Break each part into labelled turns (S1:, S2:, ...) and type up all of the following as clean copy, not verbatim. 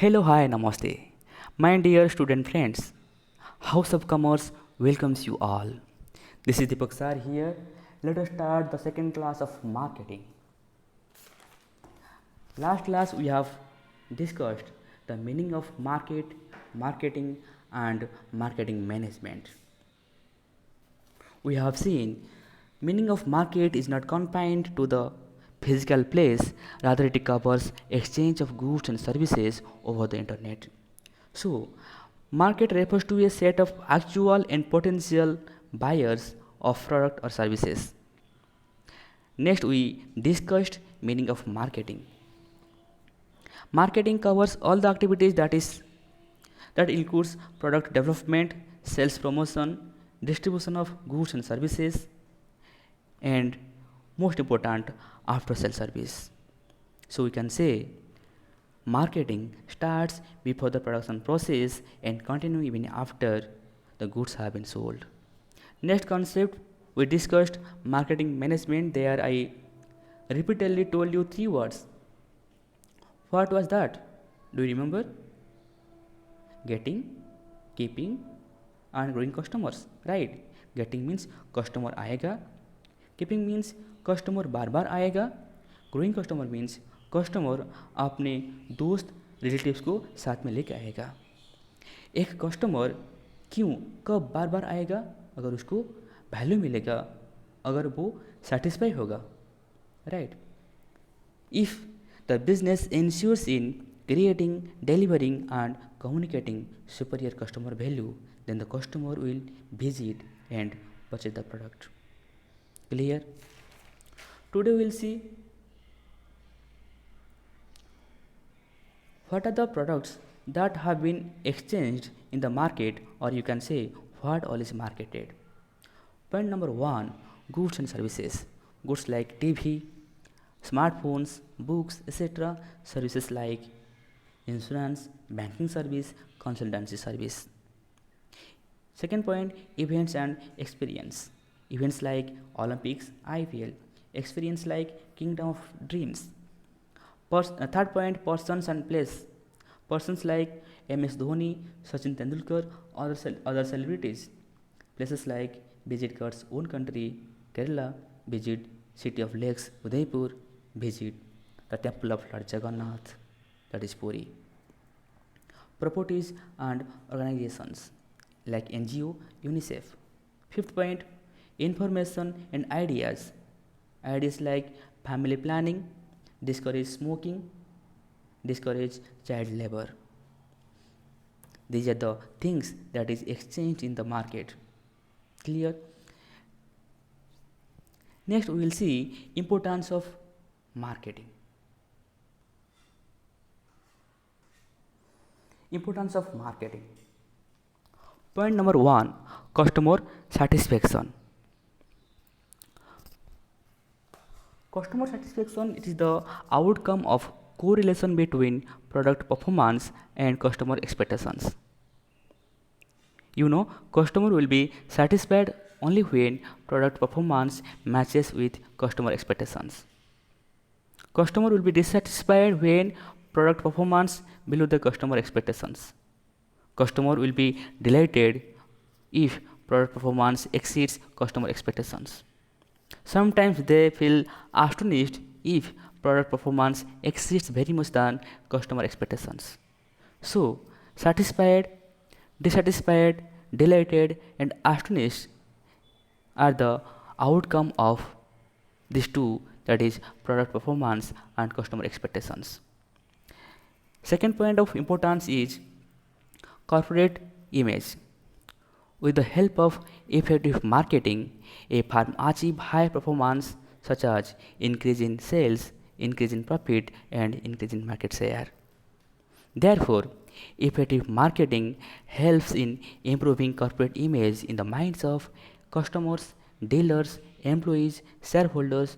S1: Hello, hi, namaste. My dear student friends, House of Commerce welcomes you all. This is Deepak Sir here. Let us start the second class of marketing. Last class we have discussed the meaning of market, marketing, and marketing management. We have seen meaning of market is not confined to the physical place, rather it covers exchange of goods and services over the internet. So, market refers to a set of actual and potential buyers of product or services. Next, we discussed meaning of marketing. Marketing covers all the activities that includes product development, sales promotion, distribution of goods and services, and most important, after sale service. So we can say marketing starts before the production process and continue even after the goods have been sold. Next concept, we discussed marketing management. There I repeatedly told you three words. What was that? Do you remember? Getting, keeping, and growing customers, right? Getting means customer आएगा, keeping means customer बार बार आएगा, growing customer means customer अपने दोस्त relatives को साथ में लेके आएगा. एक कस्टमर क्यों कब बार बार आएगा? अगर उसको वैल्यू मिलेगा, अगर वो सेटिस्फाई होगा, right. If the business ensures in creating, delivering, and communicating superior customer value, then the customer will visit and purchase the product. Clear? Today we will see what are the products that have been exchanged in the market, or you can say what all is marketed. Point number one, goods and services. Goods like TV, smartphones, books, etc. Services like insurance, banking service, consultancy service. Second point, events and experience. Events like Olympics, IPL. Experience like Kingdom of Dreams. Third point, persons and place. Persons like MS Dhoni, Sachin Tendulkar, other celebrities. Places like visit God's own country, Kerala, visit city of lakes, Udaipur, visit the temple of Lord Jagannath, that is Puri. Properties and organizations like NGO, UNICEF. Fifth point, information and ideas. Ideas like family planning, discourage smoking, discourage child labor. These are the things that is exchanged in the market. Clear? Next we will see importance of marketing. Importance of marketing. Point number one, customer satisfaction. Customer satisfaction, it is the outcome of correlation between product performance and customer expectations. You know, customer will be satisfied only when product performance matches with customer expectations. Customer will be dissatisfied when product performance below the customer expectations. Customer will be delighted if product performance exceeds customer expectations. Sometimes they feel astonished if product performance exceeds very much than customer expectations. So, satisfied, dissatisfied, delighted, and astonished are the outcome of these two, that is product performance and customer expectations. Second point of importance is corporate image. With the help of effective marketing, a firm achieves high performance such as increase in sales, increase in profit, and increase in market share. Therefore, effective marketing helps in improving corporate image in the minds of customers, dealers, employees, shareholders,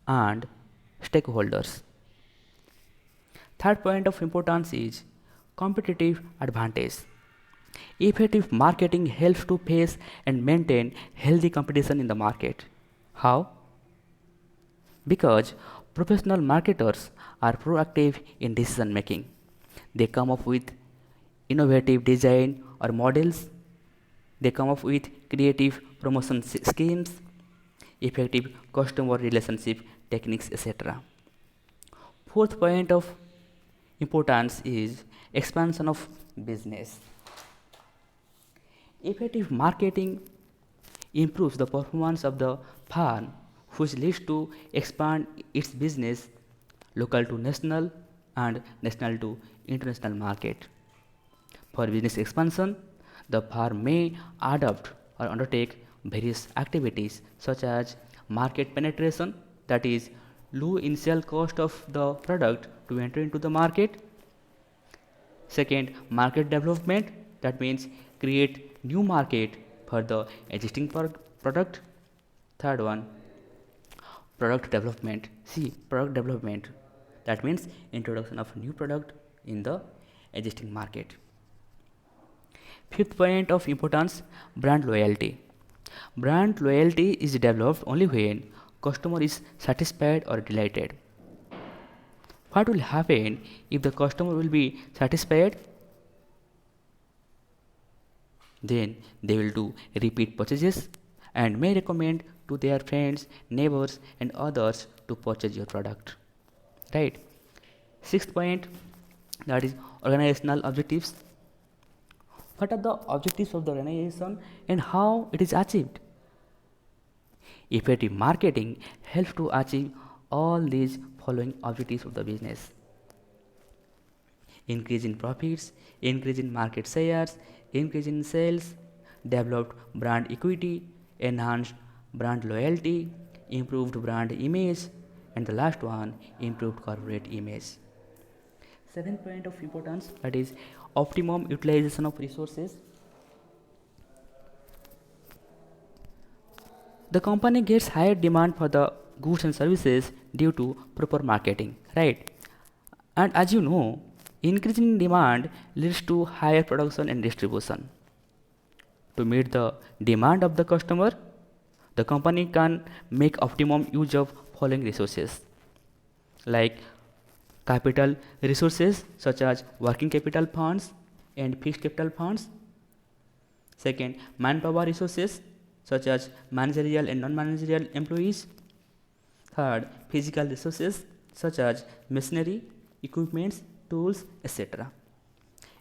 S1: and stakeholders. Third point of importance is competitive advantage. Effective marketing helps to face and maintain healthy competition in the market. How? Because professional marketers are proactive in decision making. They come up with innovative design or models. They come up with creative promotion schemes, effective customer relationship techniques, etc. Fourth point of importance is expansion of business. Effective marketing improves the performance of the firm, which leads to expand its business local to national and national to international market. For business expansion, the firm may adopt or undertake various activities such as market penetration, that is low initial cost of the product to enter into the market. Second, market development, that means create new market for the existing product. Third one, product development. See, product development, that means introduction of new product in the existing market. Fifth point of importance, brand loyalty. Brand loyalty is developed only when customer is satisfied or delighted. What will happen if the customer will be satisfied? Then they will do repeat purchases and may recommend to their friends, neighbors and others to purchase your product. Right? Sixth point, that is organizational objectives. What are the objectives of the organization and how it is achieved? Effective marketing helps to achieve all these following objectives of the business: increase in profits, increase in market shares, increase in sales, developed brand equity, enhanced brand loyalty, improved brand image, and the last one, improved corporate image. Seventh point of importance, that is optimum utilization of resources. The company gets higher demand for the goods and services due to proper marketing, right? And as you know, increasing demand leads to higher production and distribution. To meet the demand of the customer, the company can make optimum use of following resources, like capital resources such as working capital funds and fixed capital funds. Second, manpower resources such as managerial and non-managerial employees. Third, physical resources such as machinery, equipments, tools, etc.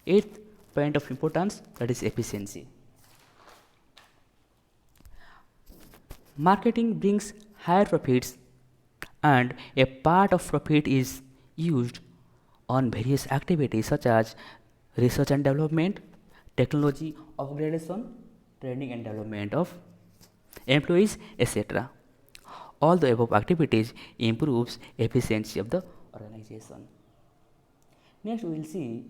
S1: Eighth point of importance, that is efficiency. Marketing brings higher profits, and a part of profit is used on various activities such as research and development, technology upgradation, training and development of employees, etc. All the above activities improves efficiency of the organization. Next we will see